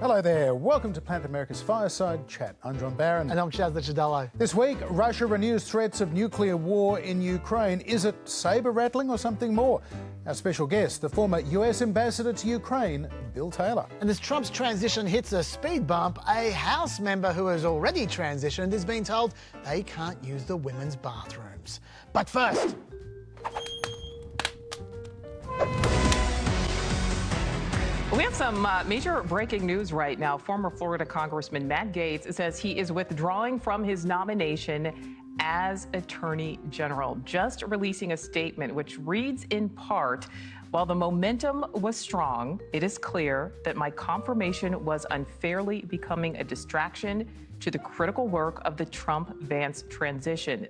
Hello there, welcome to Planet America's Fireside Chat. I'm John Barron. And I'm Licciardello. This week, Russia renews threats of nuclear war in Ukraine. Is it saber-rattling or something more? Our special guest, the former US ambassador to Ukraine, Bill Taylor. And as Trump's transition hits a speed bump, a House member who has already transitioned is being told they can't use the women's bathrooms. But first... We have some major breaking news right now. Former Florida Congressman Matt Gaetz says he is withdrawing from his nomination as Attorney General, just releasing a statement which reads in part, "While the momentum was strong, it is clear that my confirmation was unfairly becoming a distraction to the critical work of the Trump-Vance transition."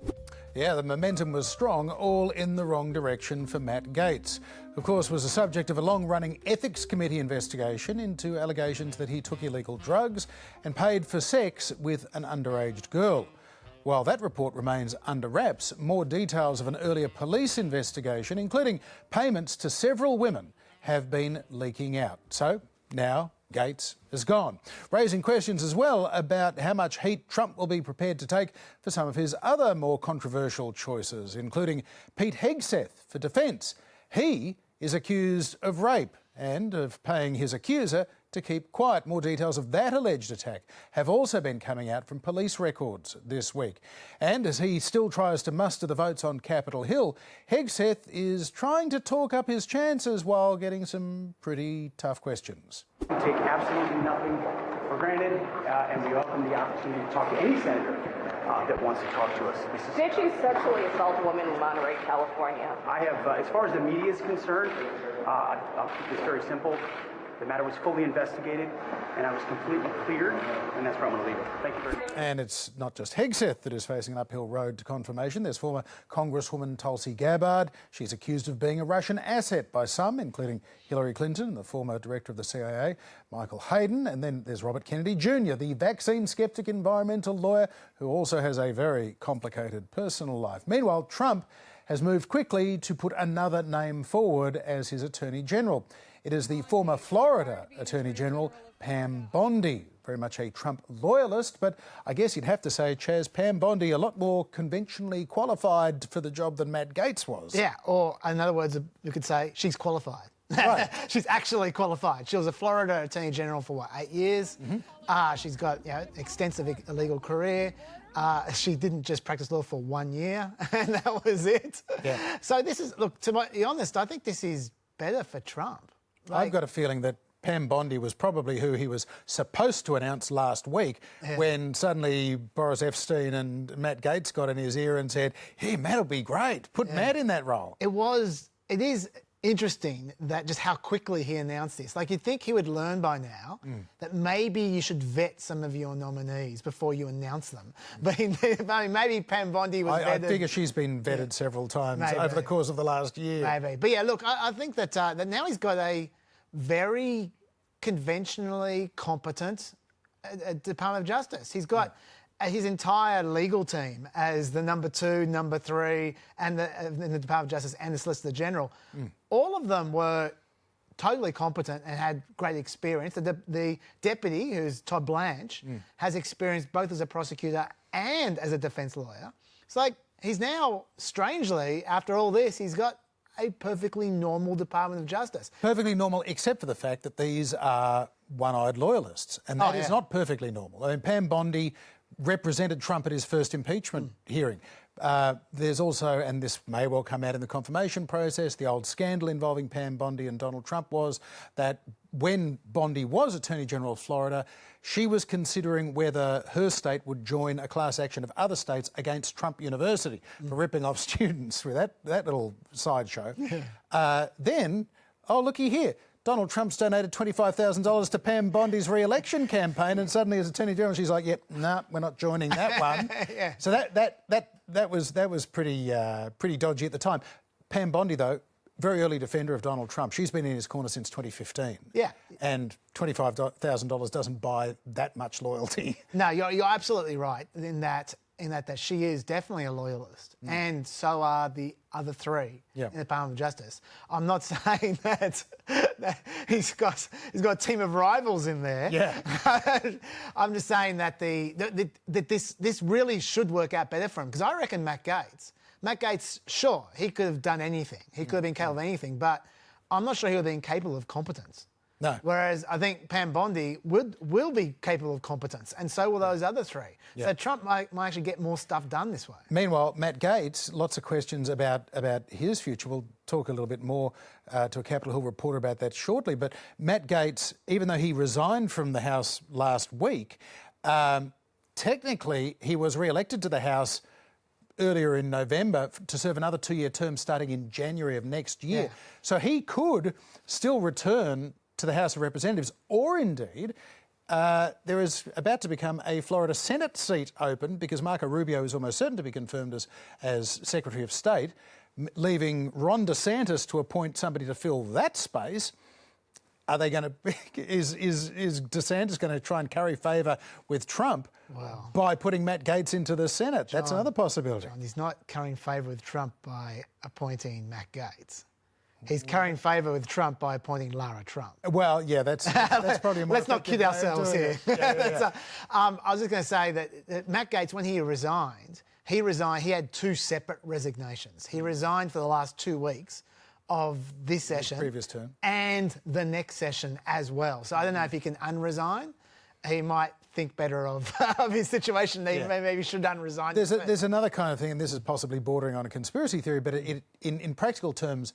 Yeah, the momentum was strong, all in the wrong direction for Matt Gaetz. Of course, was the subject of a long-running ethics committee investigation into allegations that he took illegal drugs and paid for sex with an underage girl. While that report remains under wraps, more details of an earlier police investigation, including payments to several women, have been leaking out. So now Gaetz is gone, raising questions as well about how much heat Trump will be prepared to take for some of his other more controversial choices, including Pete Hegseth for defence. He is accused of rape and of paying his accuser to keep quiet. More details of that alleged attack have also been coming out from police records this week. And as he still tries to muster the votes on Capitol Hill, Hegseth is trying to talk up his chances while getting some pretty tough questions. We take absolutely nothing for granted, and we welcome the opportunity to talk to any senator that wants to talk to us. Did you sexually assault a woman in Monterey, California? I have, as far as the media is concerned, I'll keep this very simple. The matter was fully investigated, and I was completely cleared, and that's where I'm going to leave it. Thank you very much. And it's not just Hegseth that is facing an uphill road to confirmation. There's former Congresswoman Tulsi Gabbard. She's accused of being a Russian asset by some, including Hillary Clinton, the former director of the CIA, Michael Hayden. And then there's Robert Kennedy Jr., the vaccine skeptic environmental lawyer who also has a very complicated personal life. Meanwhile, Trump has moved quickly to put another name forward as his Attorney General. It is the former Florida Attorney General, Pam Bondi, very much a Trump loyalist, but I guess you'd have to say, Chaz, Pam Bondi a lot more conventionally qualified for the job than Matt Gaetz was. Yeah, or in other words, you could say she's qualified. Right. She's actually qualified. She was a Florida Attorney General for, 8 years? Mm-hmm. She's got extensive legal career. She didn't just practice law for 1 year, and that was it. Yeah. So this is, look, to be honest, I think this is better for Trump. I've got a feeling that Pam Bondi was probably who he was supposed to announce last week when suddenly Boris Epstein and Matt Gaetz got in his ear and said, hey, Matt'll be great. Put Matt in that role. It is interesting that just how quickly he announced this. Like, you'd think he would learn by now that maybe you should vet some of your nominees before you announce them. But maybe Pam Bondi was vetted. I figure she's been vetted several times over the course of the last year. Maybe. But yeah, look, I think that, that now he's got a very conventionally competent Department of Justice. He's got his entire legal team as the number 2, number 3, and in the Department of Justice and the Solicitor General. All of them were totally competent and had great experience. The deputy, who's Todd Blanche, has experience both as a prosecutor and as a defence lawyer. It's like he's now, strangely, after all this, he's got a perfectly normal Department of Justice. Perfectly normal, except for the fact that these are one-eyed loyalists, and that is not perfectly normal. I mean, Pam Bondi represented Trump at his first impeachment hearing. There's also, and this may well come out in the confirmation process, the old scandal involving Pam Bondi and Donald Trump was that when Bondi was Attorney General of Florida, she was considering whether her state would join a class action of other states against Trump University for ripping off students with that little sideshow. Then, oh, looky here. Donald Trump's donated $25,000 to Pam Bondi's re-election campaign, and suddenly as Attorney General, she's like, "Yep, nah, we're not joining that one." So that was pretty dodgy at the time. Pam Bondi, though, very early defender of Donald Trump. She's been in his corner since 2015. Yeah. And $25,000 doesn't buy that much loyalty. No, you're absolutely right in that in that she is definitely a loyalist, and so are the other three in the Department of Justice. I'm not saying that he's got a team of rivals in there. Yeah. I'm just saying that that this really should work out better for him, because I reckon Matt Gaetz, sure, he could have done anything. He could have been capable of anything, but I'm not sure he would have been capable of competence. No. Whereas I think Pam Bondi will be capable of competence, and so will those other three. Yeah. So Trump might actually get more stuff done this way. Meanwhile, Matt Gaetz, lots of questions about his future. We'll talk a little bit more to a Capitol Hill reporter about that shortly. But Matt Gaetz, even though he resigned from the House last week, technically he was re-elected to the House earlier in November to serve another 2-year term starting in January of next year. Yeah. So he could still return to the House of Representatives, or indeed there is about to become a Florida Senate seat open, because Marco Rubio is almost certain to be confirmed as Secretary of State, leaving Ron DeSantis to appoint somebody to fill that space. Are they going to? Is DeSantis going to try and curry favour with Trump by putting Matt Gaetz into the Senate? That's another possibility. John, he's not currying favour with Trump by appointing Matt Gaetz. He's currying favour with Trump by appointing Lara Trump. Well, yeah, that's probably a more Let's not kid ourselves here. Yeah. I was just going to say that Matt Gaetz, when he resigned, he had 2 separate resignations. He resigned for the last 2 weeks of this session. The previous term. And the next session as well. So I don't know if he can unresign. He might think better of his situation. Maybe should unresign. There's another kind of thing, and this is possibly bordering on a conspiracy theory, but in practical terms,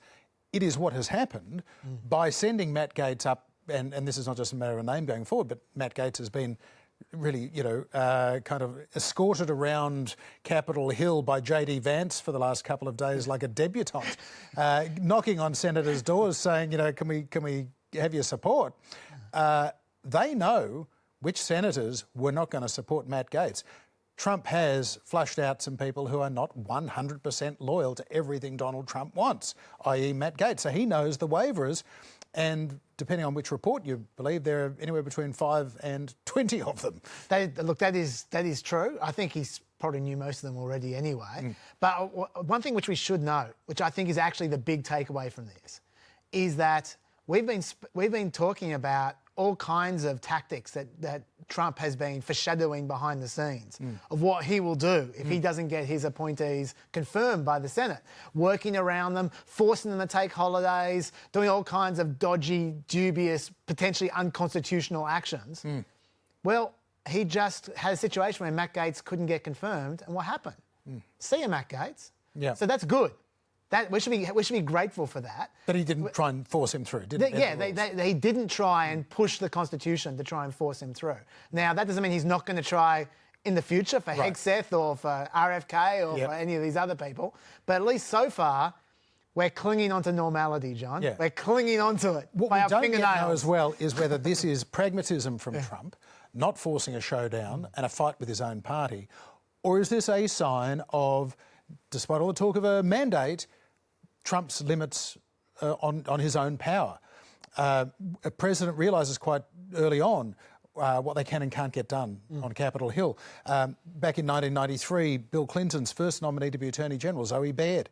it is what has happened by sending Matt Gaetz up, and this is not just a matter of a name going forward, but Matt Gaetz has been really, kind of escorted around Capitol Hill by J.D. Vance for the last couple of days like a debutante, knocking on senators' doors saying, can we have your support? They know which senators were not going to support Matt Gaetz. Trump has flushed out some people who are not 100% loyal to everything Donald Trump wants, i.e. Matt Gaetz. So he knows the waivers, and depending on which report you believe, there are anywhere between 5 and 20 of them. That is true. I think he's probably knew most of them already anyway. But one thing which we should know, which I think is actually the big takeaway from this, is that we've been talking about all kinds of tactics that Trump has been foreshadowing behind the scenes of what he will do if he doesn't get his appointees confirmed by the Senate. Working around them, forcing them to take holidays, doing all kinds of dodgy, dubious, potentially unconstitutional actions. Well, he just had a situation where Matt Gaetz couldn't get confirmed, and what happened? See you, Matt Gaetz. Yeah. So that's good. We should be grateful for that. But he didn't try and force him through, did he? He didn't try and push the Constitution to try and force him through. Now, that doesn't mean he's not going to try in the future for Hegseth or for RFK or for any of these other people. But at least so far, we're clinging onto normality, John. Yeah. We're clinging onto it what by we our don't fingernails. Yet know as well is whether this is pragmatism from Trump, not forcing a showdown and a fight with his own party, or is this a sign of, despite all the talk of a mandate, Trump's limits on his own power. A president realises quite early on what they can and can't get done on Capitol Hill. Back in 1993, Bill Clinton's first nominee to be Attorney General, Zoe Baird,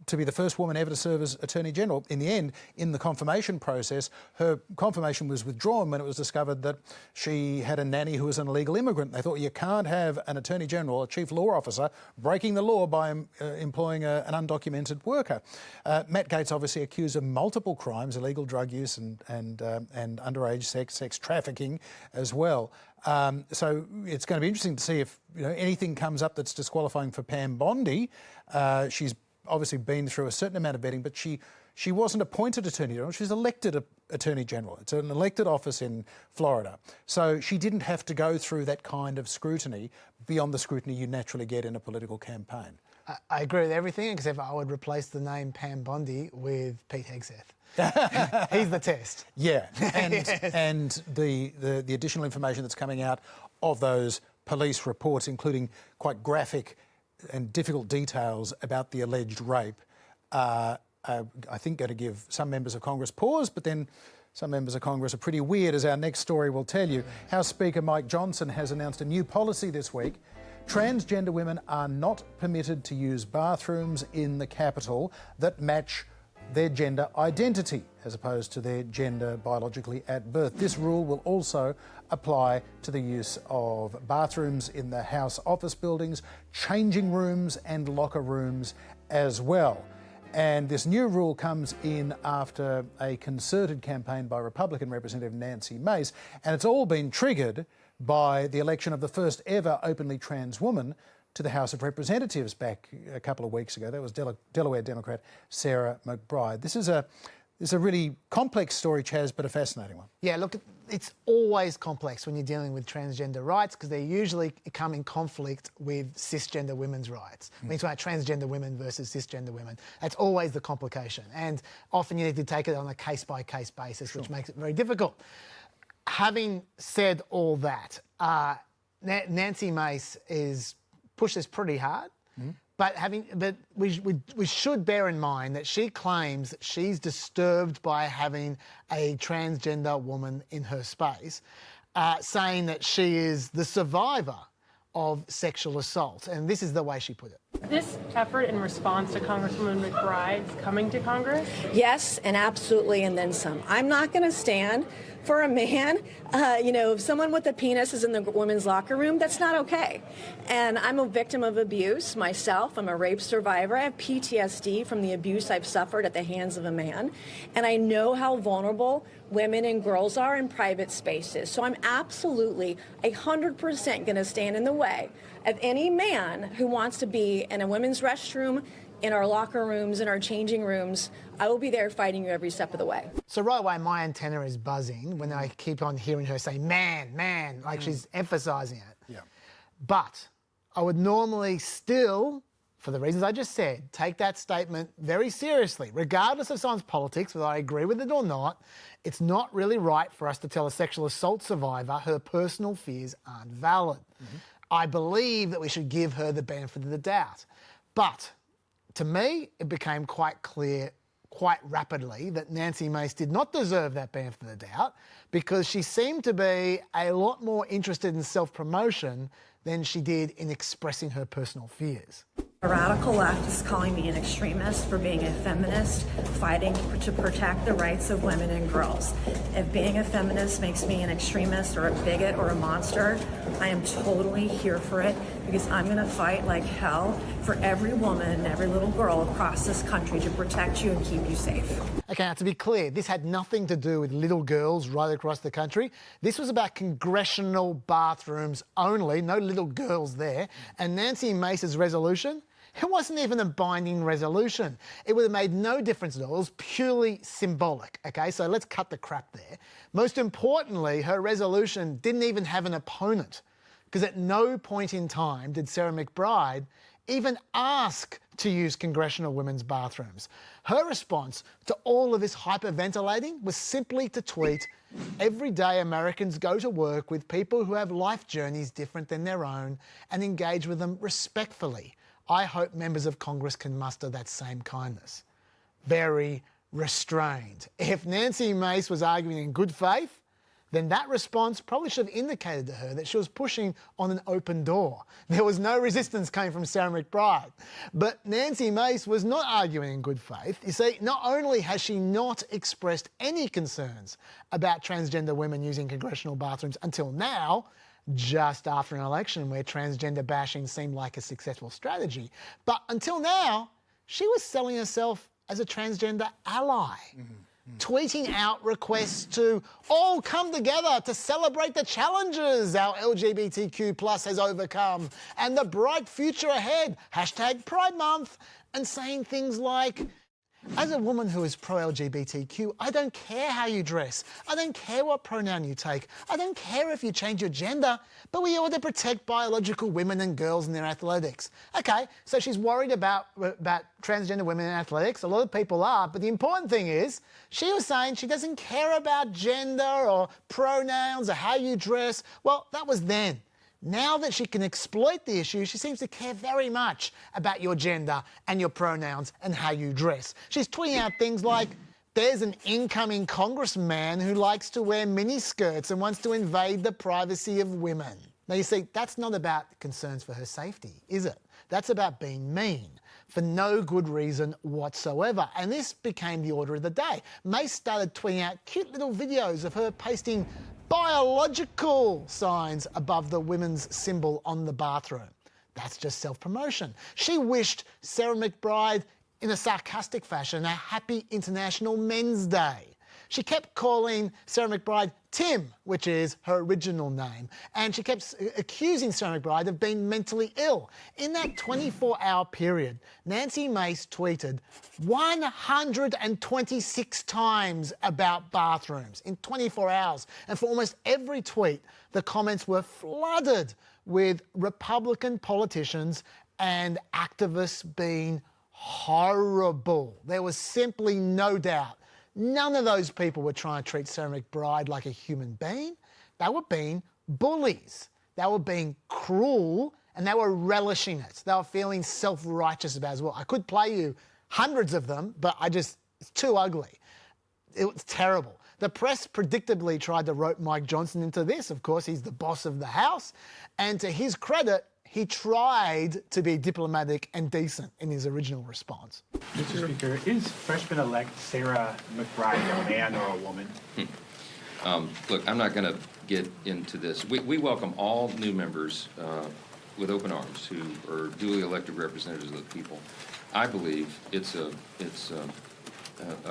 to be the first woman ever to serve as Attorney General. In the end, in the confirmation process, her confirmation was withdrawn when it was discovered that she had a nanny who was an illegal immigrant. They thought you can't have an Attorney General, a chief law officer, breaking the law by employing an undocumented worker. Matt Gaetz obviously accused of multiple crimes, illegal drug use and underage sex trafficking as well. So it's going to be interesting to see if anything comes up that's disqualifying for Pam Bondi. She's obviously been through a certain amount of vetting, but she wasn't appointed Attorney General. She's elected Attorney General. It's an elected office in Florida. So she didn't have to go through that kind of scrutiny beyond the scrutiny you naturally get in a political campaign. I agree with everything, except I would replace the name Pam Bondi with Pete Hegseth. He's the test. Yeah, and the additional information that's coming out of those police reports, including quite graphic and difficult details about the alleged rape, I think going to give some members of Congress pause, but then some members of Congress are pretty weird, as our next story will tell you. House Speaker Mike Johnson has announced a new policy this week Transgender women are not permitted to use bathrooms in the capital that match their gender identity as opposed to their gender biologically at birth. This rule will also apply to the use of bathrooms in the House office buildings, changing rooms and locker rooms as well. And this new rule comes in after a concerted campaign by Republican Representative Nancy Mace, and it's all been triggered by the election of the first ever openly trans woman to the House of Representatives back a couple of weeks ago. That was Delaware Democrat Sarah McBride. This is a really complex story, Chaz, but a fascinating one. Yeah, look, it's always complex when you're dealing with transgender rights because they usually come in conflict with cisgender women's rights. When you talk about transgender women versus cisgender women, that's always the complication. And often you need to take it on a case-by-case basis, which makes it very difficult. Having said all that, Nancy Mace is pushed this pretty hard. But we should bear in mind that she claims that she's disturbed by having a transgender woman in her space, saying that she is the survivor of sexual assault. And this is the way she put it. This effort in response to Congresswoman McBride's coming to Congress? Yes, and absolutely, and then some. I'm not going to stand for a man, if someone with a penis is in the women's locker room, that's not okay. And I'm a victim of abuse myself. I'm a rape survivor. I have PTSD from the abuse I've suffered at the hands of a man. And I know how vulnerable women and girls are in private spaces. So I'm absolutely 100% going to stand in the way of any man who wants to be in a women's restroom, in our locker rooms, in our changing rooms. I will be there fighting you every step of the way. So right away, my antenna is buzzing when I keep on hearing her say, man, like she's emphasising it. Yeah. But I would normally still, for the reasons I just said, take that statement very seriously. Regardless of someone's politics, whether I agree with it or not, it's not really right for us to tell a sexual assault survivor her personal fears aren't valid. I believe that we should give her the benefit of the doubt. But to me, it became quite clear quite rapidly that Nancy Mace did not deserve that benefit of the doubt because she seemed to be a lot more interested in self-promotion than she did in expressing her personal fears. The radical left is calling me an extremist for being a feminist, fighting to protect the rights of women and girls. If being a feminist makes me an extremist or a bigot or a monster, I am totally here for it because I'm going to fight like hell for every woman and every little girl across this country to protect you and keep you safe. Okay, now to be clear, this had nothing to do with little girls right across the country. This was about congressional bathrooms only, no little girls there. And Nancy Mace's resolution, it wasn't even a binding resolution. It would have made no difference at all. It was purely symbolic, okay? So let's cut the crap there. Most importantly, her resolution didn't even have an opponent because at no point in time did Sarah McBride even ask to use congressional women's bathrooms. Her response to all of this hyperventilating was simply to tweet, "Everyday Americans go to work with people who have life journeys different than their own and engage with them respectfully. I hope members of Congress can muster that same kindness." Very restrained. If Nancy Mace was arguing in good faith, then that response probably should have indicated to her that she was pushing on an open door. There was no resistance coming from Sarah McBride. But Nancy Mace was not arguing in good faith. You see, not only has she not expressed any concerns about transgender women using congressional bathrooms until now, just after an election where transgender bashing seemed like a successful strategy, but until now, she was selling herself as a transgender ally. Tweeting out requests to all come together to celebrate the challenges our LGBTQ+ has overcome and the bright future ahead, #Pride Month, and saying things like, "As a woman who is pro-LGBTQ, I don't care how you dress. I don't care what pronoun you take. I don't care if you change your gender, but we ought to protect biological women and girls in their athletics." Okay, so she's worried about transgender women in athletics. A lot of people are, but the important thing is she was saying she doesn't care about gender or pronouns or how you dress. Well, that was then. Now that she can exploit the issue, she seems to care very much about your gender and your pronouns and how you dress. She's tweeting out things like, "There's an incoming congressman who likes to wear miniskirts and wants to invade the privacy of women." Now, you see, that's not about concerns for her safety, is it? That's about being mean for no good reason whatsoever. And this became the order of the day. Mace started tweeting out cute little videos of her pasting biological signs above the women's symbol on the bathroom. That's just self-promotion. She wished Sarah McBride, in a sarcastic fashion, a happy International Men's Day. She kept calling Sarah McBride Tim, which is her original name, and she kept accusing Sarah McBride of being mentally ill. In that 24-hour period, Nancy Mace tweeted 126 times about bathrooms in 24 hours. And for almost every tweet, the comments were flooded with Republican politicians and activists being horrible. There was simply no doubt. None of those people were trying to treat Sarah McBride like a human being. They were being bullies. They were being cruel, and they were relishing it. They were feeling self-righteous about it as well. I could play you hundreds of them, but it's too ugly. It was terrible. The press predictably tried to rope Mike Johnson into this. Of course, he's the boss of the House. And to his credit, he tried to be diplomatic and decent in his original response. Mr. Speaker, is freshman-elect Sarah McBride a man or a woman? Look, I'm not going to get into this. We welcome all new members with open arms who are duly elected representatives of the people. I believe it's a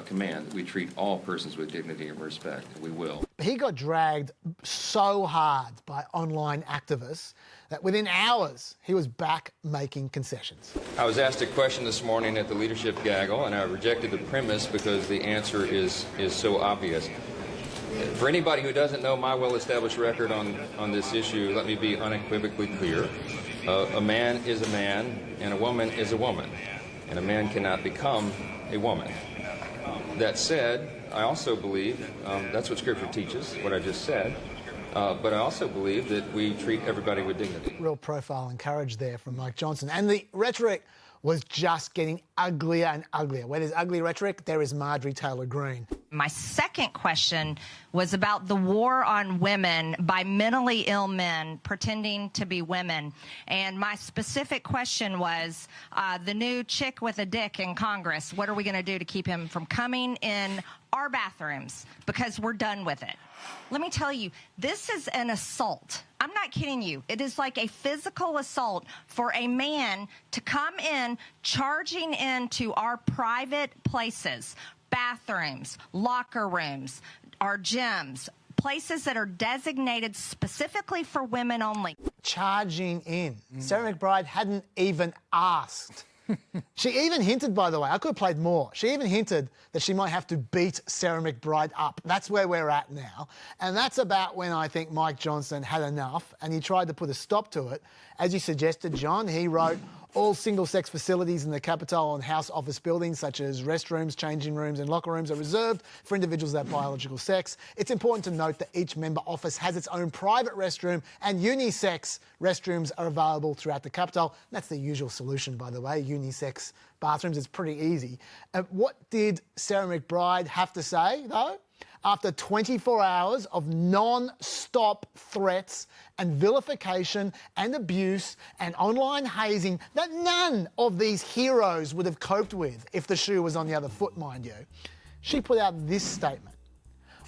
command that we treat all persons with dignity and respect. We will. He got dragged so hard by online activists that within hours he was back making concessions. I was asked a question this morning at the leadership gaggle, and I rejected the premise because the answer is so obvious. For anybody who doesn't know my well-established record on this issue, let me be unequivocally clear. A man is a man, and a woman is a woman, and a man cannot become a woman. That said, I also believe, that's what Scripture teaches, what I just said, but I also believe that we treat everybody with dignity. Real profile and courage there from Mike Johnson. And the rhetoric was just getting uglier and uglier. Where there's ugly rhetoric, there is Marjorie Taylor Greene. My second question was about the war on women by mentally ill men pretending to be women. And my specific question was, the new chick with a dick in Congress, what are we going to do to keep him from coming in our bathrooms? Because we're done with it. Let me tell you, this is an assault. I'm not kidding you. It is like a physical assault for a man to come in, charging into our private places, bathrooms, locker rooms, our gyms, places that are designated specifically for women only. Charging in. Sarah McBride hadn't even asked. She even hinted, by the way, I could have played more. She even hinted that she might have to beat Sarah McBride up. That's where we're at now. And that's about when I think Mike Johnson had enough and he tried to put a stop to it. As you suggested, John, he wrote, all single-sex facilities in the Capitol and House office buildings, such as restrooms, changing rooms and locker rooms, are reserved for individuals of that biological sex. It's important to note that each member office has its own private restroom, and unisex restrooms are available throughout the Capitol. That's the usual solution, by the way, unisex bathrooms. It's pretty easy. What did Sarah McBride have to say, though? After 24 hours of non-stop threats and vilification and abuse and online hazing that none of these heroes would have coped with if the shoe was on the other foot, mind you, she put out this statement.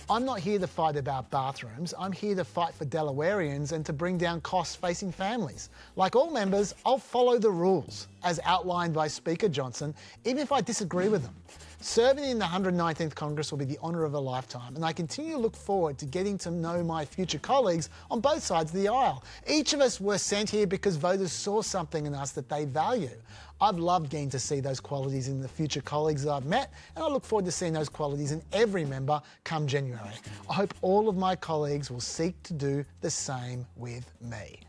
I'm not here to fight about bathrooms. I'm here to fight for Delawareans and to bring down costs facing families. Like all members, I'll follow the rules as outlined by Speaker Johnson, even if I disagree with them. Serving in the 119th Congress will be the honour of a lifetime, and I continue to look forward to getting to know my future colleagues on both sides of the aisle. Each of us were sent here because voters saw something in us that they value. I've loved getting to see those qualities in the future colleagues that I've met, and I look forward to seeing those qualities in every member come January. I hope all of my colleagues will seek to do the same with me.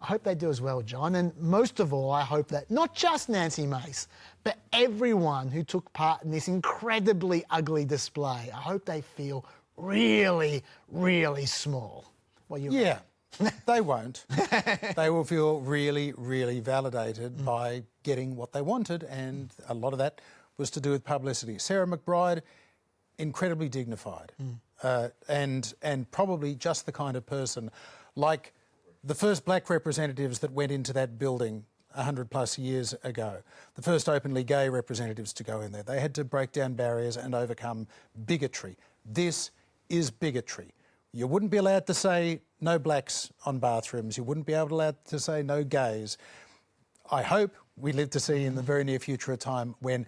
I hope they do as well, John, and most of all, I hope that not just Nancy Mace, but everyone who took part in this incredibly ugly display, I hope they feel really, really small. Well, yeah, they won't. They will feel really, really validated by getting what they wanted, and a lot of that was to do with publicity. Sarah McBride, incredibly dignified, and probably just the kind of person, like the first black representatives that went into that building 100 plus years ago, the first openly gay representatives to go in there, they had to break down barriers and overcome bigotry. This is bigotry. You wouldn't be allowed to say no blacks on bathrooms. You wouldn't be allowed to say no gays. I hope we live to see in the very near future a time when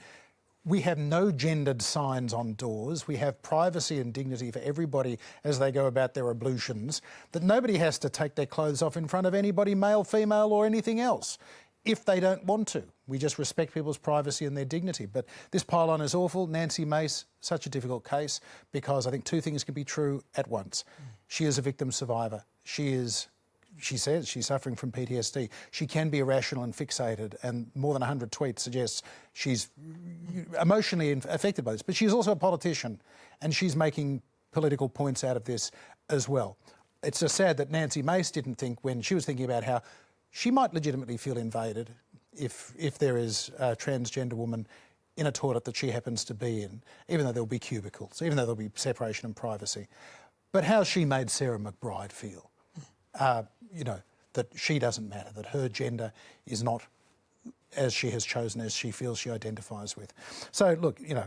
we have no gendered signs on doors. We have privacy and dignity for everybody as they go about their ablutions, that nobody has to take their clothes off in front of anybody, male, female or anything else, if they don't want to. We just respect people's privacy and their dignity. But this pile-on is awful. Nancy Mace, such a difficult case because I think two things can be true at once. She is a victim survivor. She says she's suffering from PTSD. She can be irrational and fixated, and more than 100 tweets suggests she's emotionally affected by this. But she's also a politician, and she's making political points out of this as well. It's just sad that Nancy Mace didn't think, when she was thinking about how she might legitimately feel invaded if there is a transgender woman in a toilet that she happens to be in, even though there'll be cubicles, even though there'll be separation and privacy. But how she made Sarah McBride feel, you know, that she doesn't matter, that her gender is not as she has chosen, as she feels she identifies with. So, look, you know,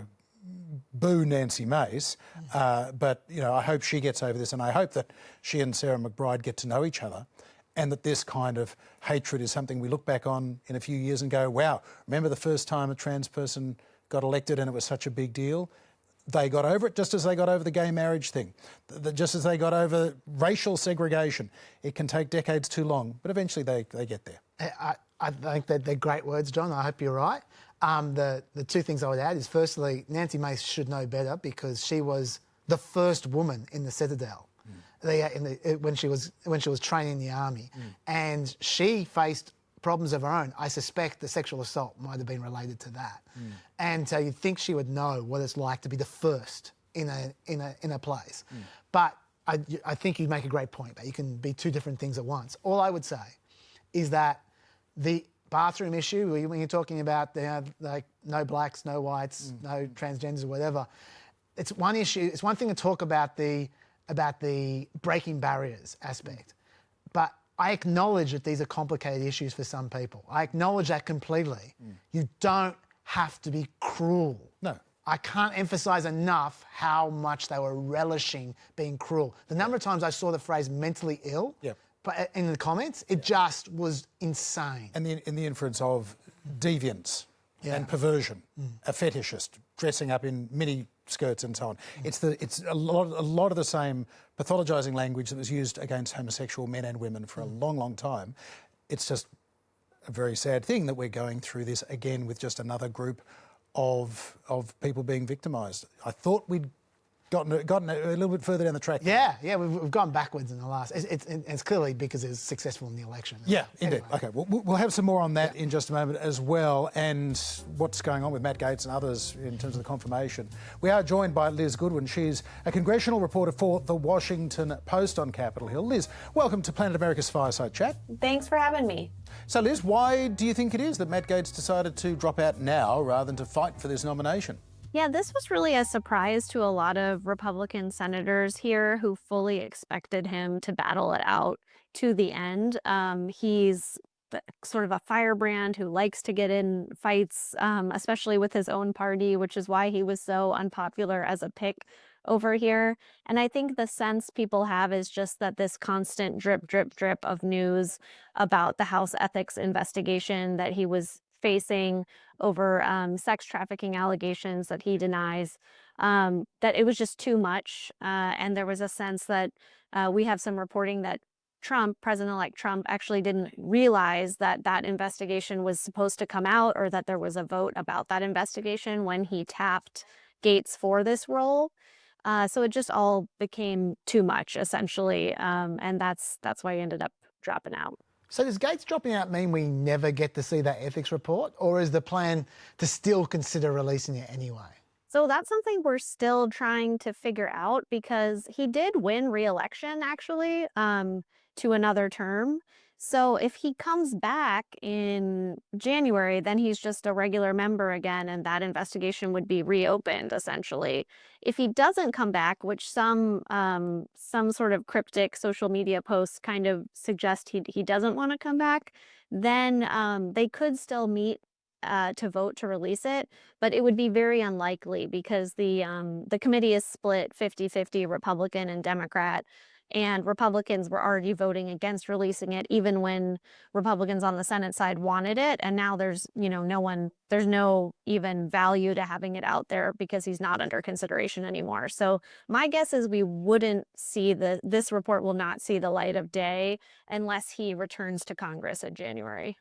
boo Nancy Mace, but, you know, I hope she gets over this, and I hope that she and Sarah McBride get to know each other, and that this kind of hatred is something we look back on in a few years and go, wow, remember the first time a trans person got elected and it was such a big deal? They got over it just as they got over the gay marriage thing, just as they got over racial segregation. It can take decades too long, but eventually they get there. I think that they're great words, John. I hope you're right. The two things I would add is, firstly, Nancy Mace should know better because she was the first woman in the Citadel. When she was training in the army, and she faced problems of her own. I suspect the sexual assault might have been related to that, and so you'd think she would know what it's like to be the first in a place. But I think you make a great point that you can be two different things at once. All I would say is that the bathroom issue, when you're talking about like no blacks, no whites, no transgenders or whatever, it's one issue. It's one thing to talk about the breaking barriers aspect. But I acknowledge that these are complicated issues for some people. I acknowledge that completely. You don't have to be cruel. No. I can't emphasise enough how much they were relishing being cruel. The number of times I saw the phrase mentally ill but in the comments, it just was insane. And in the inference of deviance and perversion, a fetishist, dressing up in mini skirts and so on. It's a lot of the same pathologising language that was used against homosexual men and women for a long, long time. It's just a very sad thing that we're going through this again with just another group of people being victimised. I thought we'd gotten a little bit further down the track. Yeah, we've gone backwards in the last. It's clearly because it was successful in the election. Yeah, indeed. Anyway. Okay, we'll have some more on that in just a moment as well, and what's going on with Matt Gaetz and others in terms of the confirmation. We are joined by Liz Goodwin. She's a congressional reporter for the Washington Post on Capitol Hill. Liz, welcome to Planet America's Fireside Chat. Thanks for having me. So, Liz, why do you think it is that Matt Gaetz decided to drop out now rather than to fight for this nomination? Yeah, this was really a surprise to a lot of Republican senators here who fully expected him to battle it out to the end. He's sort of a firebrand who likes to get in fights, especially with his own party, which is why he was so unpopular as a pick over here. And I think the sense people have is just that this constant drip, drip, drip of news about the House ethics investigation that he was facing over sex trafficking allegations that he denies, that it was just too much. And there was a sense that we have some reporting that President-elect Trump actually didn't realize that that investigation was supposed to come out, or that there was a vote about that investigation when he tapped Gaetz for this role. So it just all became too much, essentially. And that's why he ended up dropping out. So does Gaetz dropping out mean we never get to see that ethics report, or is the plan to still consider releasing it anyway? So that's something we're still trying to figure out, because he did win re-election, actually, to another term. So if he comes back in January, then he's just a regular member again, and that investigation would be reopened essentially. If he doesn't come back, which some sort of cryptic social media posts kind of suggest he doesn't want to come back, then they could still meet to vote to release it, but it would be very unlikely because the committee is split 50-50 Republican and Democrat, and Republicans were already voting against releasing it even when Republicans on the Senate side wanted it, and now there's there's no even value to having it out there because he's not under consideration anymore. So my guess is we wouldn't see this report will not see the light of day unless he returns to Congress in January.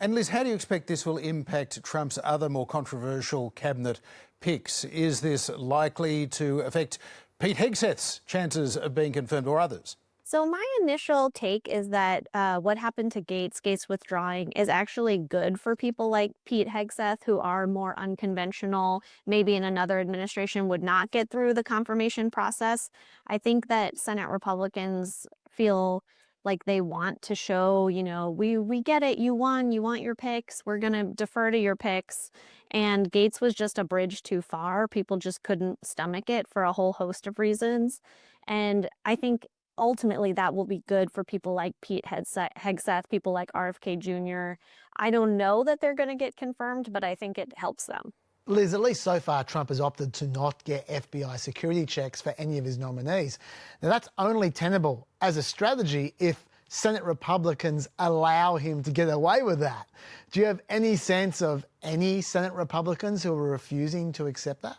And Liz, how do you expect this will impact Trump's other more controversial cabinet picks? Is this likely to affect Pete Hegseth's chances of being confirmed or others? So my initial take is that what happened to Gaetz withdrawing, is actually good for people like Pete Hegseth, who are more unconventional, maybe in another administration would not get through the confirmation process. I think that Senate Republicans feel like they want to show, we get it, you won, you want your picks, we're going to defer to your picks. And Gaetz was just a bridge too far. People just couldn't stomach it for a whole host of reasons. And I think ultimately that will be good for people like Pete Hegseth, people like RFK Jr. I don't know that they're going to get confirmed, but I think it helps them. Liz, at least so far, Trump has opted to not get FBI security checks for any of his nominees. Now, that's only tenable as a strategy if Senate Republicans allow him to get away with that. Do you have any sense of any Senate Republicans who are refusing to accept that?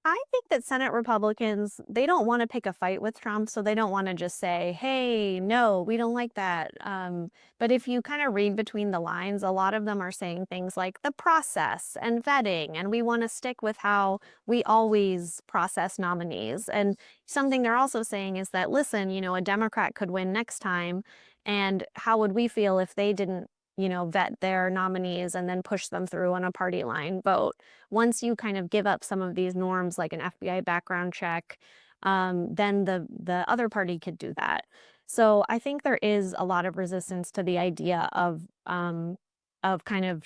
I think that Senate Republicans, they don't want to pick a fight with Trump, so they don't want to just say, hey, no, we don't like that. But if you kind of read between the lines, a lot of them are saying things like the process and vetting, and we want to stick with how we always process nominees. And something they're also saying is that, listen, a Democrat could win next time, and how would we feel if they didn't vet their nominees and then push them through on a party line vote? Once you kind of give up some of these norms, like an FBI background check, then the other party could do that. So I think there is a lot of resistance to the idea of kind of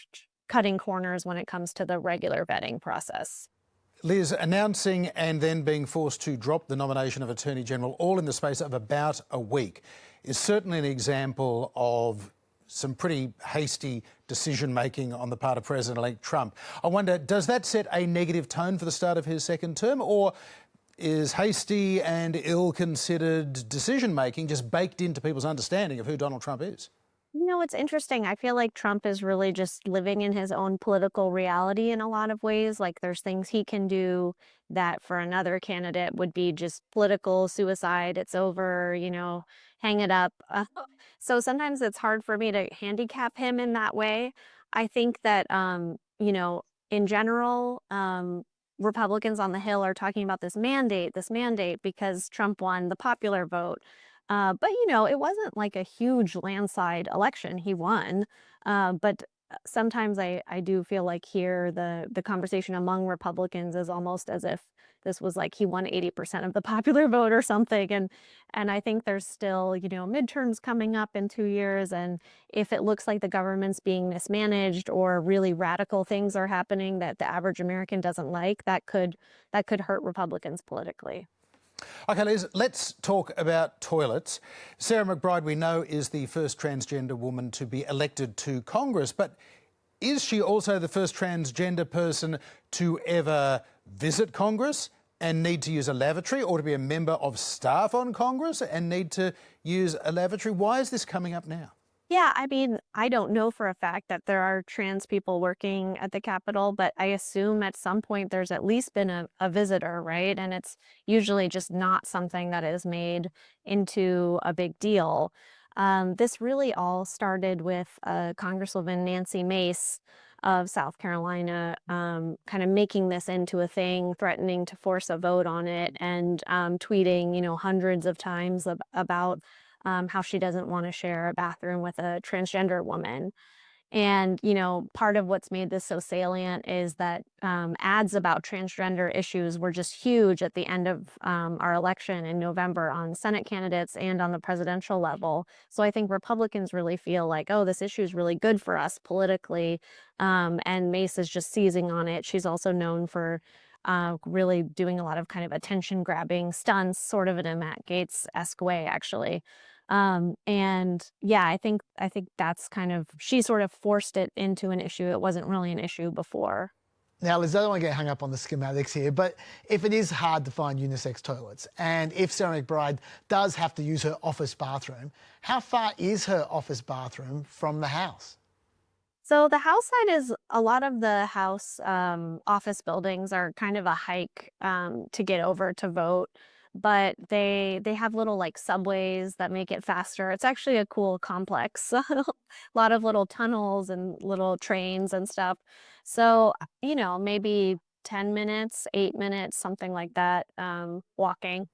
cutting corners when it comes to the regular vetting process. Liz, announcing and then being forced to drop the nomination of Attorney General all in the space of about a week is certainly an example of some pretty hasty decision-making on the part of President-elect Trump. I wonder, does that set a negative tone for the start of his second term, or is hasty and ill-considered decision-making just baked into people's understanding of who Donald Trump is? It's interesting. I feel like Trump is really just living in his own political reality in a lot of ways. Like there's things he can do that for another candidate would be just political suicide. It's over, hang it up. So sometimes it's hard for me to handicap him in that way. I think that, in general, Republicans on the Hill are talking about this mandate because Trump won the popular vote. But, it wasn't like a huge landslide election. He won. But sometimes I do feel like here the conversation among Republicans is almost as if this was like he won 80% of the popular vote or something. And I think there's still, midterms coming up in 2 years. And if it looks like the government's being mismanaged or really radical things are happening that the average American doesn't like, that could hurt Republicans politically. OK, Liz, let's talk about toilets. Sarah McBride, we know, is the first transgender woman to be elected to Congress, but is she also the first transgender person to ever visit Congress and need to use a lavatory, or to be a member of staff on Congress and need to use a lavatory? Why is this coming up now? Yeah, I don't know for a fact that there are trans people working at the Capitol, but I assume at some point there's at least been a visitor, right? And it's usually just not something that is made into a big deal. This really all started with Congresswoman Nancy Mace of South Carolina kind of making this into a thing, threatening to force a vote on it, and tweeting, hundreds of times about how she doesn't want to share a bathroom with a transgender woman. And, you know, part of what's made this so salient is that ads about transgender issues were just huge at the end of our election in November on Senate candidates and on the presidential level. So I think Republicans really feel like, oh, this issue is really good for us politically. And Mace is just seizing on it. She's also known for really doing a lot of kind of attention grabbing stunts, sort of in a Matt Gaetz-esque way, actually. And yeah, I think that's kind of, she sort of forced it into an issue. It wasn't really an issue before. Now, Liz, I don't want to get hung up on the schematics here, but if it is hard to find unisex toilets, and if Sarah McBride does have to use her office bathroom, how far is her office bathroom from the house? So the House side is, a lot of the House office buildings are kind of a hike to get over to vote. But they have little like subways that make it faster. It's actually a cool complex. A lot of little tunnels and little trains and stuff. So, you know, maybe 10 minutes, 8 minutes, something like that, walking.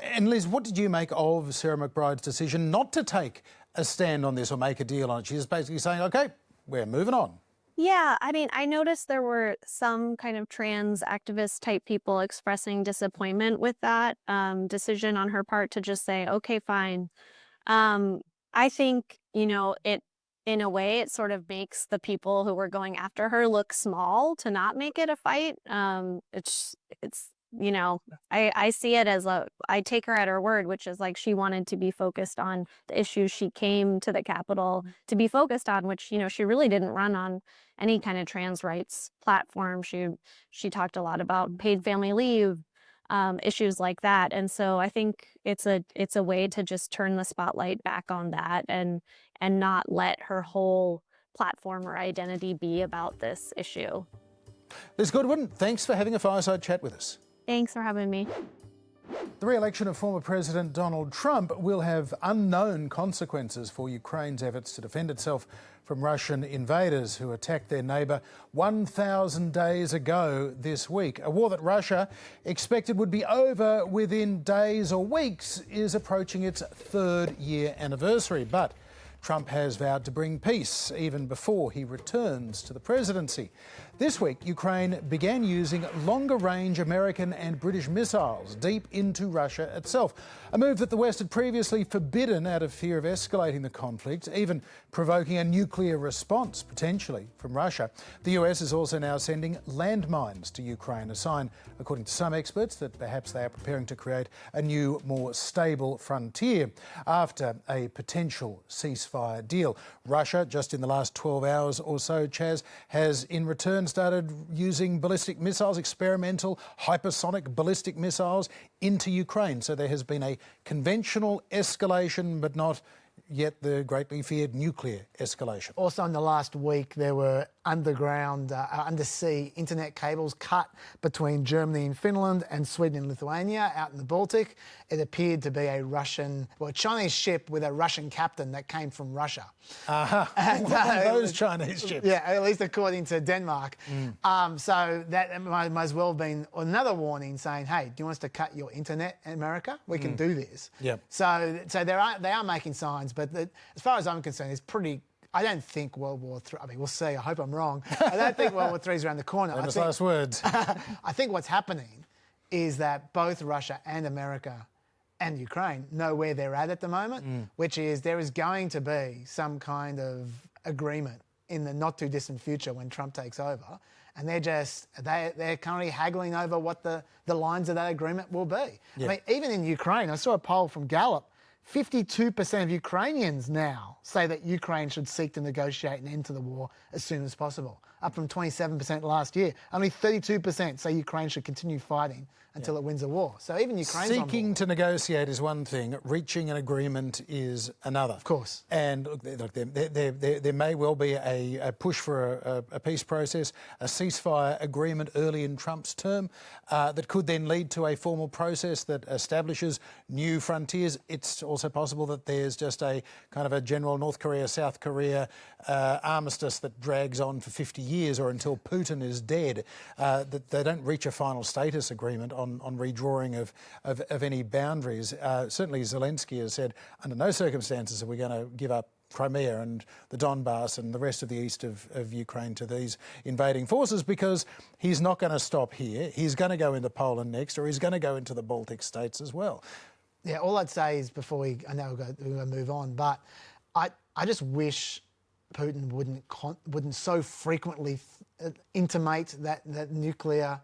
And Liz, what did you make of Sarah McBride's decision not to take a stand on this or make a deal on it? She's basically saying, OK, we're moving on. Yeah, I mean, I noticed there were some kind of trans activist type people expressing disappointment with that decision on her part to just say, okay, fine. I think, you know, it, in a way, it sort of makes the people who were going after her look small to not make it a fight. It's you know, I see it as I take her at her word, which is like she wanted to be focused on the issues she came to the Capitol to be focused on, which, you know, she really didn't run on any kind of trans rights platform. She talked a lot about paid family leave, issues like that. And so I think it's a way to just turn the spotlight back on that and not let her whole platform or identity be about this issue. Liz Goodwin, thanks for having a fireside chat with us. Thanks for having me. The re-election of former President Donald Trump will have unknown consequences for Ukraine's efforts to defend itself from Russian invaders who attacked their neighbour 1,000 days ago this week. A war that Russia expected would be over within days or weeks is approaching its third year anniversary. But Trump has vowed to bring peace even before he returns to the presidency. This week, Ukraine began using longer-range American and British missiles deep into Russia itself, a move that the West had previously forbidden out of fear of escalating the conflict, even provoking a nuclear response, potentially, from Russia. The US is also now sending landmines to Ukraine, a sign, according to some experts, that perhaps they are preparing to create a new, more stable frontier after a potential ceasefire deal. Russia, just in the last 12 hours or so, Chaz, has in return started using ballistic missiles, experimental hypersonic ballistic missiles, into Ukraine. So there has been a conventional escalation, but not yet the greatly feared nuclear escalation. Also in the last week, there were underground, undersea internet cables cut between Germany and Finland and Sweden and Lithuania out in the Baltic. It appeared to be a Chinese ship with a Russian captain that came from Russia. And those Chinese ships. Yeah, at least according to Denmark. So that might as well have been another warning saying, hey, do you want us to cut your internet in America? We can do this. Yep. So they are making signs, but as far as I'm concerned, it's pretty. I don't think World War III, I mean, we'll see, I hope I'm wrong. I don't think World War III is around the corner. Famous last words. I think what's happening is that both Russia and America and Ukraine know where they're at the moment, which is there is going to be some kind of agreement in the not too distant future when Trump takes over. And they're currently haggling over what the lines of that agreement will be. Yeah. I mean, even in Ukraine, I saw a poll from Gallup, 52% of Ukrainians now say that Ukraine should seek to negotiate an end to the war as soon as possible, up from 27% last year. Only 32% say Ukraine should continue fighting until it wins a war. So even Ukraine's seeking to negotiate is one thing, reaching an agreement is another. Of course. And look, there may well be a push for a peace process, a ceasefire agreement early in Trump's term that could then lead to a formal process that establishes new frontiers. It's also possible that there's just a kind of a general North Korea, South Korea armistice that drags on for 50 years or until Putin is dead, that they don't reach a final status agreement on redrawing of any boundaries. Certainly Zelensky has said under no circumstances are we going to give up Crimea and the Donbass and the rest of the east of Ukraine to these invading forces, because he's not going to stop here. He's going to go into Poland next, or he's going to go into the Baltic states as well. Yeah, all I'd say is before I know we're going to move on, but I just wish Putin wouldn't so frequently intimate that nuclear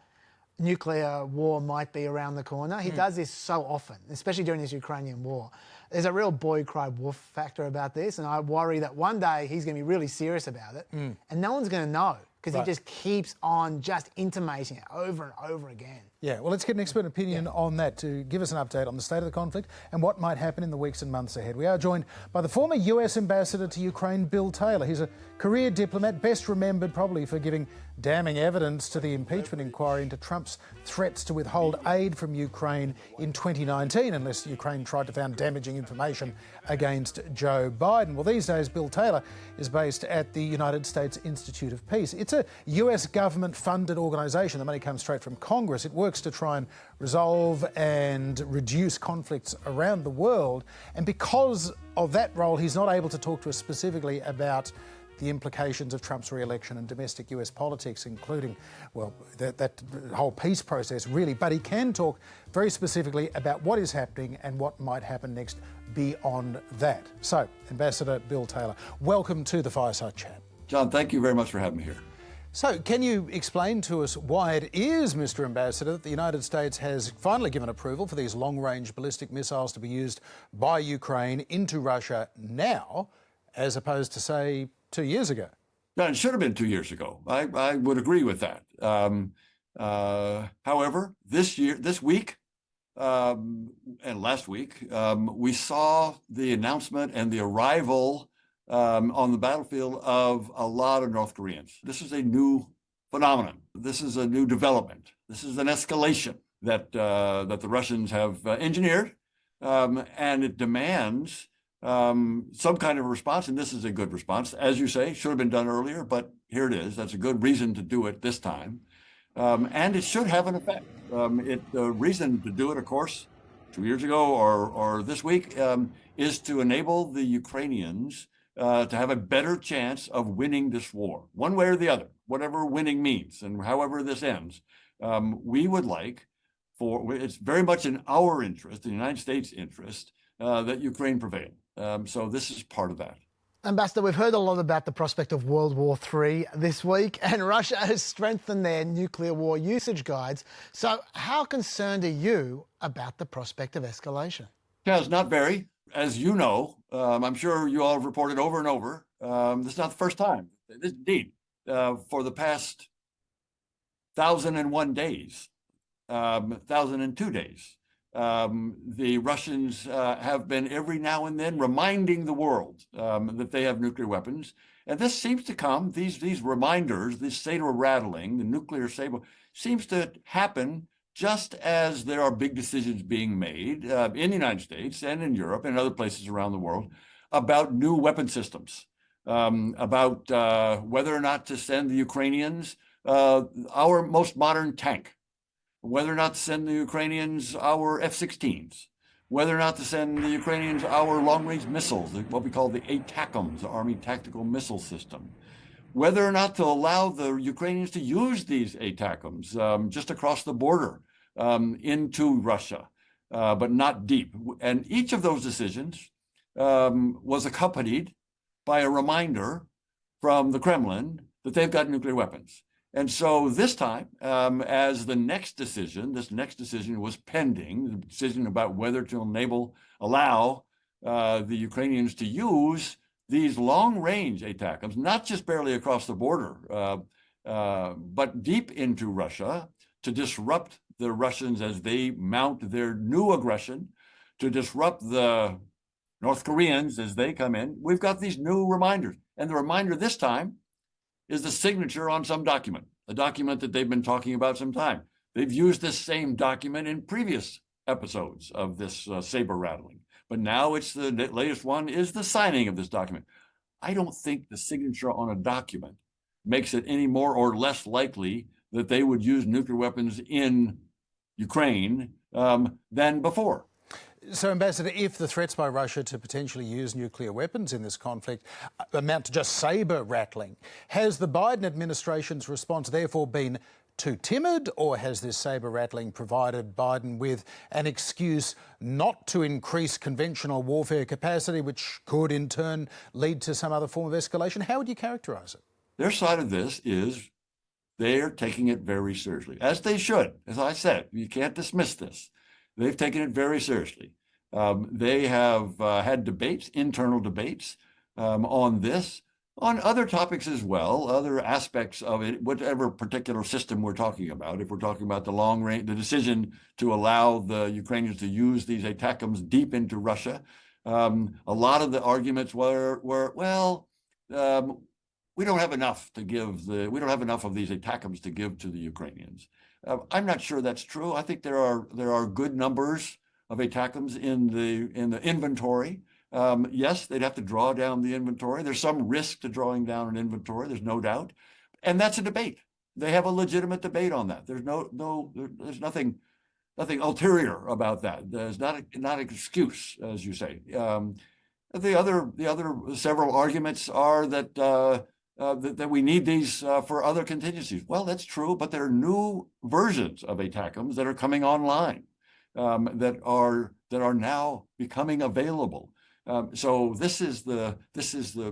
war might be around the corner. He does this so often, especially during this Ukrainian war. There's a real boy cry wolf factor about this, and I worry that one day he's going to be really serious about it, and no one's going to know, because he just keeps on just intimating it over and over again. Yeah, well, let's get an expert opinion on that to give us an update on the state of the conflict and what might happen in the weeks and months ahead. We are joined by the former US ambassador to Ukraine, Bill Taylor. He's a career diplomat, best remembered probably for giving damning evidence to the impeachment inquiry into Trump's threats to withhold aid from Ukraine in 2019 unless Ukraine tried to find damaging information against Joe Biden. Well, these days, Bill Taylor is based at the United States Institute of Peace. It's a US government-funded organisation. The money comes straight from Congress. It works to try and resolve and reduce conflicts around the world. And because of that role, he's not able to talk to us specifically about the implications of Trump's re-election and domestic US politics, including, well, that whole peace process, really. But he can talk very specifically about what is happening and what might happen next beyond that. So, Ambassador Bill Taylor, welcome to the Fireside Chat. John, thank you very much for having me here. So, can you explain to us why it is, Mr. Ambassador, that the United States has finally given approval for these long-range ballistic missiles to be used by Ukraine into Russia now, as opposed to, say, 2 years ago? No, it should have been 2 years ago. I would agree with that. However, this week, and last week, we saw the announcement and the arrival on the battlefield of a lot of North Koreans. This is a new phenomenon. This is a new development. This is an escalation that the Russians have engineered, and it demands some kind of response, and this is a good response. As you say, should have been done earlier, but here it is. That's a good reason to do it this time, and it should have an effect. The reason to do it, of course, 2 years ago or this week, is to enable the Ukrainians to have a better chance of winning this war, one way or the other, whatever winning means, and however this ends. We would like it's very much in our interest, the United States' interest, that Ukraine prevail. So this is part of that. Ambassador, we've heard a lot about the prospect of World War III this week, and Russia has strengthened their nuclear war usage guides. So how concerned are you about the prospect of escalation? Yeah, it's not very. As you know, I'm sure you all have reported over and over, this is not the first time. Indeed, for the past 1,001 days, 1,002 days, the Russians have been every now and then reminding the world that they have nuclear weapons. And this seems to come, these reminders, this saber rattling, the nuclear saber, seems to happen just as there are big decisions being made in the United States and in Europe and other places around the world about new weapon systems, about whether or not to send the Ukrainians our most modern tank, whether or not to send the Ukrainians our F-16s, whether or not to send the Ukrainians our long-range missiles, what we call the ATACMS, the Army Tactical Missile System, whether or not to allow the Ukrainians to use these ATACMS just across the border into Russia, but not deep. And each of those decisions was accompanied by a reminder from the Kremlin that they've got nuclear weapons. And so this time, as this next decision was pending, the decision about whether to allow the Ukrainians to use these long-range ATACMS, not just barely across the border, but deep into Russia, to disrupt the Russians as they mount their new aggression, to disrupt the North Koreans as they come in. We've got these new reminders. And the reminder this time is the signature on some document, a document that they've been talking about some time. They've used this same document in previous episodes of this saber rattling. But now it's the latest one is the signing of this document. I don't think the signature on a document makes it any more or less likely that they would use nuclear weapons in Ukraine than before. So, Ambassador, if the threats by Russia to potentially use nuclear weapons in this conflict amount to just sabre-rattling, has the Biden administration's response therefore been too timid, or has this sabre-rattling provided Biden with an excuse not to increase conventional warfare capacity, which could in turn lead to some other form of escalation? How would you characterise it? Their side of this is they're taking it very seriously, as they should. As I said, you can't dismiss this. They've taken it very seriously. They have had debates, internal debates on this, on other topics as well, other aspects of it, whatever particular system we're talking about. If we're talking about the long range, the decision to allow the Ukrainians to use these ATACMS deep into Russia, a lot of the arguments were well, we don't have enough to give we don't have enough of these ATACMS to give to the Ukrainians. I'm not sure that's true. I think there are good numbers of ATACMS in the inventory. Yes, they'd have to draw down the inventory. There's some risk to drawing down an inventory. There's no doubt, and that's a debate. They have a legitimate debate on that. There's there's nothing ulterior about that. There's not an excuse, as you say. The other several arguments are that that we need these for other contingencies. Well, that's true, but there are new versions of ATACMS that are coming online that are now becoming available. So this is the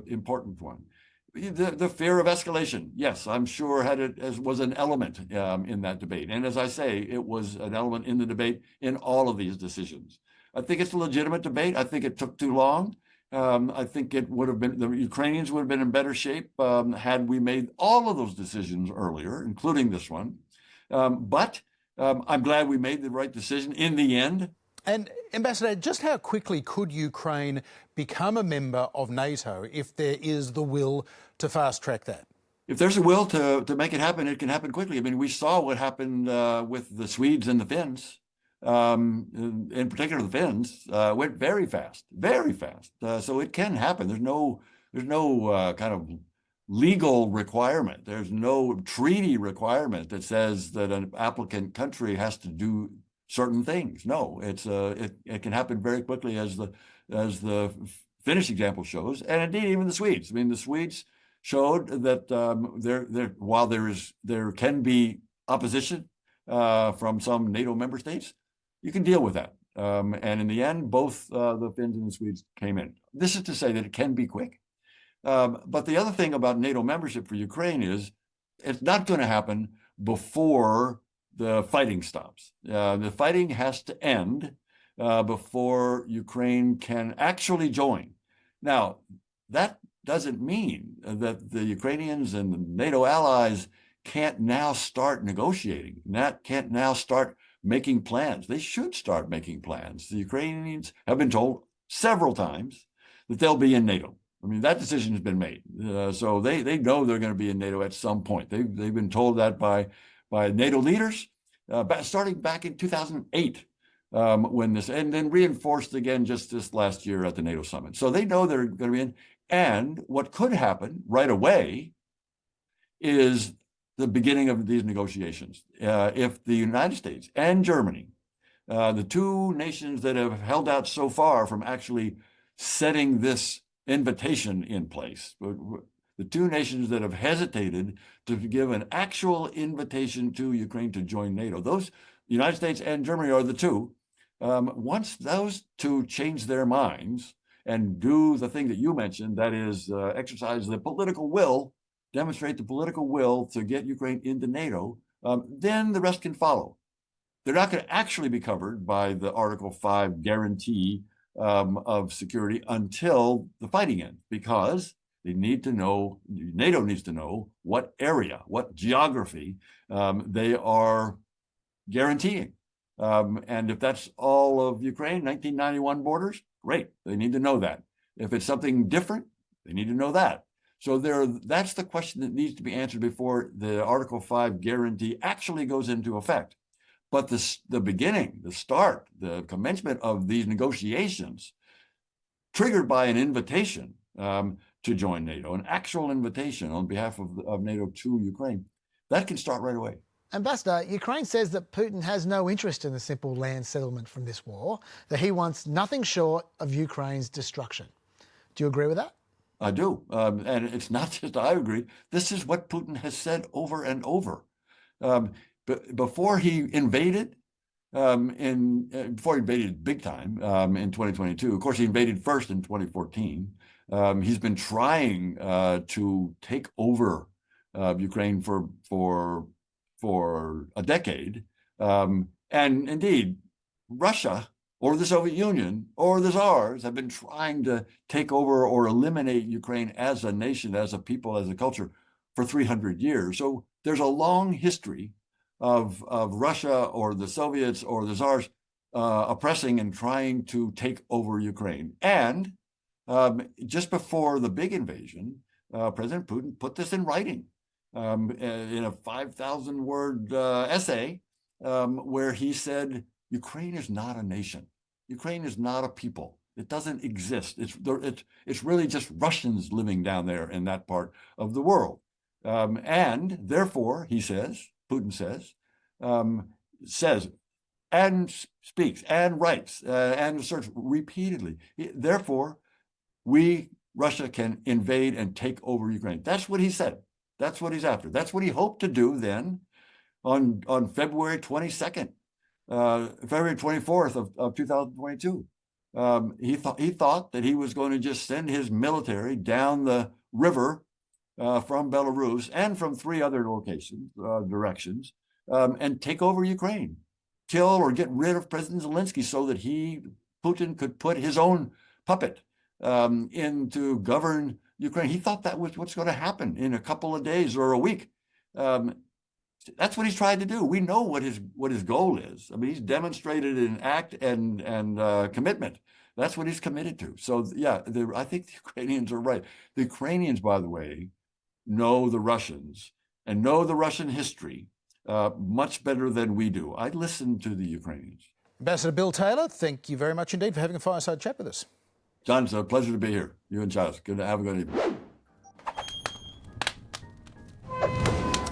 important one. The fear of escalation, yes, I'm sure was an element in that debate. And as I say, it was an element in the debate in all of these decisions. I think it's a legitimate debate. I think it took too long. I think it would have been, the Ukrainians would have been in better shape had we made all of those decisions earlier, including this one. But I'm glad we made the right decision in the end. And Ambassador, just how quickly could Ukraine become a member of NATO if there is the will to fast-track that? If there's a will to make it happen, it can happen quickly. I mean, we saw what happened with the Swedes and the Finns. In particular, the Finns went very fast, very fast. So it can happen. There's no kind of legal requirement. There's no treaty requirement that says that an applicant country has to do certain things. No, it can happen very quickly, as the Finnish example shows, and indeed even the Swedes. I mean, the Swedes showed that while there can be opposition from some NATO member states, you can deal with that. And in the end, both the Finns and the Swedes came in. This is to say that it can be quick. But the other thing about NATO membership for Ukraine is it's not going to happen before the fighting stops. The fighting has to end before Ukraine can actually join. Now, that doesn't mean that the Ukrainians and the NATO allies can't now start negotiating, can't now start making plans. They should start making plans. The Ukrainians have been told several times that they'll be in NATO. I mean, that decision has been made. So they know they're going to be in NATO at some point. They've been told that by NATO leaders, starting back in 2008, when this, and then reinforced again just this last year at the NATO summit. So they know they're going to be in. And what could happen right away is the beginning of these negotiations. If the United States and Germany, the two nations that have held out so far from actually setting this invitation in place, the two nations that have hesitated to give an actual invitation to Ukraine to join NATO, those, the United States and Germany are the two. Once those two change their minds and do the thing that you mentioned, that is exercise the political will, demonstrate the political will to get Ukraine into NATO, then the rest can follow. They're not going to actually be covered by the Article 5 guarantee of security until the fighting ends, because they need to know, NATO needs to know what area, what geography they are guaranteeing. And if that's all of Ukraine, 1991 borders, great. They need to know that. If it's something different, they need to know that. So that's the question that needs to be answered before the Article 5 guarantee actually goes into effect. But the beginning, the start, the commencement of these negotiations, triggered by an invitation to join NATO, an actual invitation on behalf of NATO to Ukraine, that can start right away. Ambassador, Ukraine says that Putin has no interest in a simple land settlement from this war, that he wants nothing short of Ukraine's destruction. Do you agree with that? I do. And it's not just I agree. This is what Putin has said over and over. But before he invaded, before he invaded big time in 2022, of course, he invaded first in 2014. He's been trying to take over Ukraine for a decade. And indeed, Russia or the Soviet Union or the Tsars have been trying to take over or eliminate Ukraine as a nation, as a people, as a culture for 300 years. So there's a long history of Russia or the Soviets or the Tsars oppressing and trying to take over Ukraine. And just before the big invasion, President Putin put this in writing in a 5,000-word essay where he said, Ukraine is not a nation. Ukraine is not a people. It doesn't exist. It's really just Russians living down there in that part of the world. And therefore, he says, Putin says and speaks and writes and asserts repeatedly, therefore, Russia can invade and take over Ukraine. That's what he said. That's what he's after. That's what he hoped to do then on February 22nd, February 24th of 2022. He thought that he was going to just send his military down the river from Belarus and from 3 other directions, and take over Ukraine, kill or get rid of President Zelensky so that Putin could put his own puppet in to govern Ukraine. He thought that was what's going to happen in a couple of days or a week. That's what he's tried to do. We know what his goal is. I mean, he's demonstrated in act and commitment. That's what he's committed to. So yeah, I think the Ukrainians are right. The Ukrainians, by the way, know the Russians and know the Russian history much better than we do. I listen to the Ukrainians. Ambassador Bill Taylor, thank you very much indeed for having a fireside chat with us. John, it's a pleasure to be here. You and Charles. Good to have a good evening.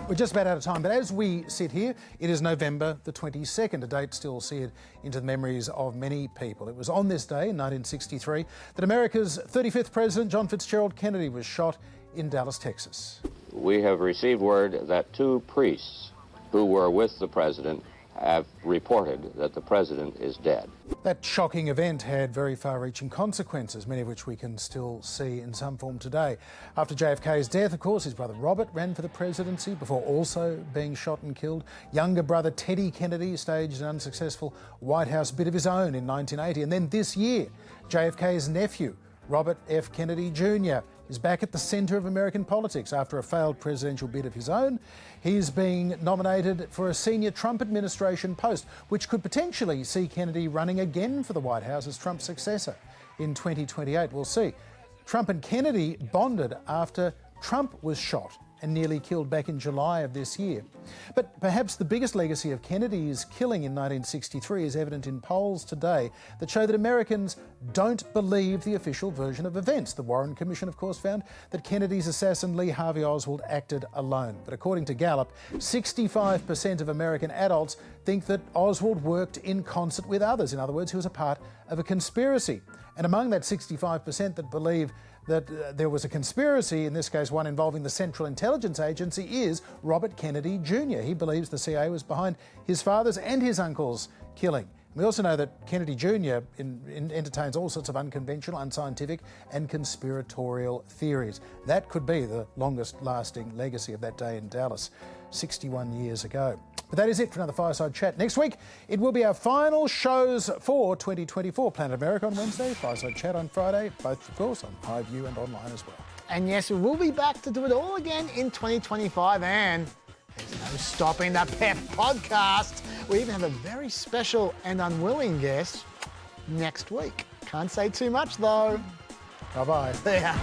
We're just about out of time, but as we sit here, it is November the 22nd, a date still seared into the memories of many people. It was on this day in 1963 that America's 35th President, John Fitzgerald Kennedy, was shot in Dallas, Texas. We have received word that 2 priests who were with the president have reported that the president is dead. That shocking event had very far-reaching consequences, many of which we can still see in some form today. After JFK's death, of course, his brother Robert ran for the presidency before also being shot and killed. Younger brother Teddy Kennedy staged an unsuccessful White House bid of his own in 1980. And then this year, JFK's nephew, Robert F. Kennedy Jr., is back at the centre of American politics after a failed presidential bid of his own. He's being nominated for a senior Trump administration post, which could potentially see Kennedy running again for the White House as Trump's successor in 2028. We'll see. Trump and Kennedy bonded after Trump was shot and nearly killed back in July of this year. But perhaps the biggest legacy of Kennedy's killing in 1963 is evident in polls today that show that Americans don't believe the official version of events. The Warren Commission, of course, found that Kennedy's assassin Lee Harvey Oswald acted alone. But according to Gallup, 65% of American adults think that Oswald worked in concert with others. In other words, he was a part of a conspiracy. And among that 65% that believe that there was a conspiracy, in this case one involving the Central Intelligence Agency, is Robert Kennedy Jr. He believes the CIA was behind his father's and his uncle's killing. We also know that Kennedy Jr. entertains all sorts of unconventional, unscientific and conspiratorial theories. That could be the longest lasting legacy of that day in Dallas, 61 years ago. But that is it for another Fireside Chat. Next week, it will be our final shows for 2024. Planet America on Wednesday, Fireside Chat on Friday, both, of course, on iView and online as well. And yes, we will be back to do it all again in 2025, and there's no stopping the PEP podcast. We even have a very special and unwilling guest next week. Can't say too much, though. Bye-bye. Yeah.